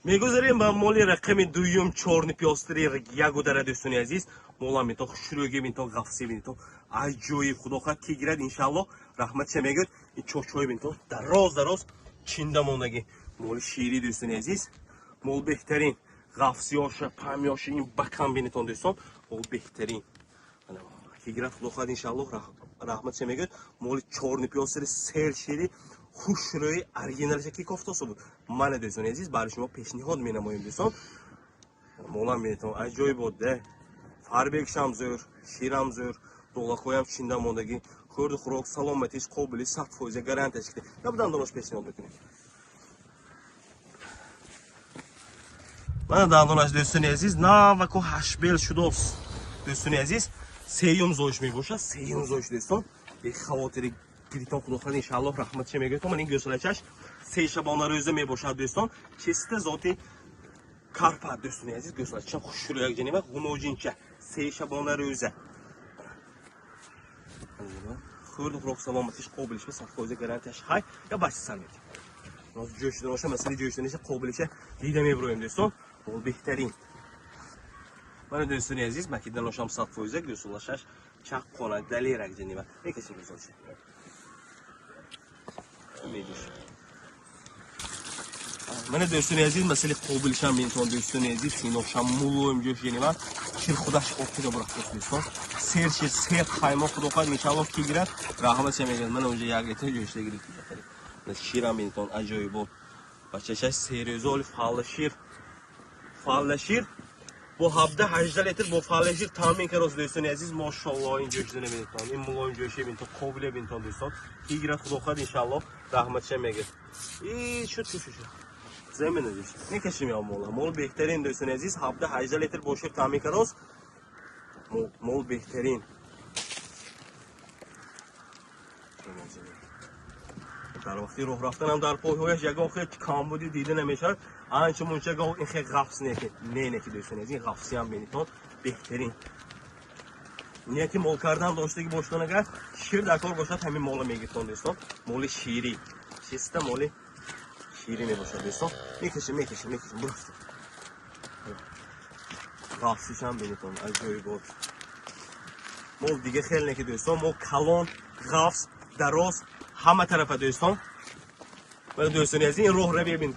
میگذاریم با مولی رقم دویم چورنی پیاستری یک داره دوستانی عزیز مولا میتون شروعی میتون غفصی میتون عجوی خدا خواهد کی گیرد انشالله رحمت چه میگه این چوچوی میتون دراز چینده موندگی مولی شیری دوستانی عزیز مول بهترین غفصیاش پامیاش این بکن بینتون دوستان مول بهترین کی گیرد خدا خواهد انشالله رحمت چه میگه مولی چورنی پیاستری سر شیری خوشروی оригиналش کی кофтоса буд мана دوستان عزیز برای شما پیشنهاد می‌نمایم دوستان مولا میتون عجایب بود ده فاربک هم زور شیرم زور دولخویم چینده موندگی خورد خوراک سلامتیش قابلی 100% گارانتیش کردی یا بدن دانش پیشنهاد میکنیم من دانش دوستان عزیز نه و کو هشبل شدوس دوستان عزیز سیوم زوش میباشه سیوم زوش دوستان به خاطر گریتون خدا خواهد انشالله رحمت چه میگه تو من این گوسلچش سه شبانه روزه میباشد دوستان چیست ذاتی کارپات دوستان عزیز گوسلچش خوش رو یک جنبه گونوجینچه سه شبانه روزه خورد خوراک سلامتیش قابلش به 100% گارانتیش های یا باشه سلامت روز جوش داشته مثلا جوش داشته قابلش دیده میبرویم دوستان اول بهترین من دوستان عزیز مکیدن لاشم 100% گوسلچش چق کنه دلیل یک جنبه میکشیم گوسلچش من دوستان عزیز مسئله قابلش هم میتونم دوستان عزیز سینوشم مولویم جوش یعنی من شیر خودش افتاده برخورد دوستان سر خیمه خدا خواهد میشالله کی گیرد رحمت چه میگن من اونجا یک لیتر جوش گیرید شیرم میتونم عجایب بود بچه‌ش سریزول فال شیر bu habda 18 litr bu falajir tahmin keroz دوستان عزیز ماشاءالله این جوش نمیتونم این ملایم جوشی بینتون قابل بینتون دوستان کی گیرد خدا خواهد انشالله رحمت چه میگه این شد زمین دیش میکشیم یا مول بهترین دوستان عزیز habda 18 litr boşur tahmin keroz مول بهترین در وقتی راه رفتن هم در پایهایش یگاه خیلی کامبودی دیده نمیشه آنچه منچه گاه این خیلی غفص نه که دوستان عزیز این غفصی هم بینیتون بهترین نیتی مول کردن داشته که باشتون اگر شیر در کار باشد همین مولا میگیتون دوستان مول شیری چیسته مول شیری میباشد دوستان میکشیم برفتیم غفصیش هم بینیتون عجایب بود مول دیگه خیلی نکی دوستان مول کلان غفص دراز همه طرف دوستان من دوستان عزیز این روح رو ببین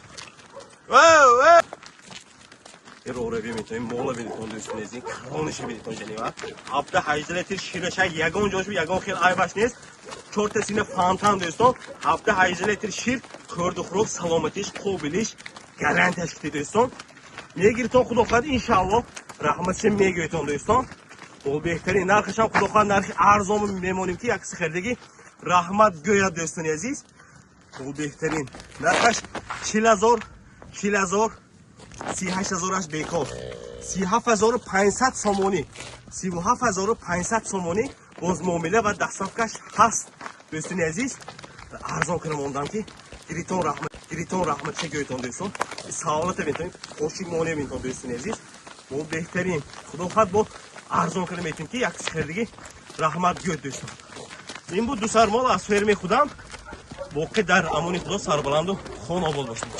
این روح رو ببین این مولا ببین دوستان عزیز کلانش ببین جنیوا habda 18 litr شیرش یگان جوش یگان خیلی aybaş نیست 4 تا سینه فانتان دوستان habda 18 litr شیر خورد خوراک سلامتیش قابلیش گارانتیش کردی دوستان میگیرتون خدا خواهد انشالله رحمتش میگیرتون دوستان o بهترین نرخش هم خدا خواهد نرخ ارزان میمونیم که یکسی خریدگی رحمت گویا دوستان عزیز o بهترین نرخش 40,000 38,000 بیکار 37,500 سومونی 37,500 سومونی باز معامله و دستافکش هست دوستان عزیز ارزان کنم موندم که گریتون رحمت چه گویتون دوستان سوالات بینتون خوشی مونه بینتون دوستان عزیز o بهترین خدا خواهد با ارزان کنم میتونیم که یکسی خریدگی رحمت گوید دوستان این بود دو سرمال از فرمی خودم واقع در امان خدا سربلند و خون آباد باشید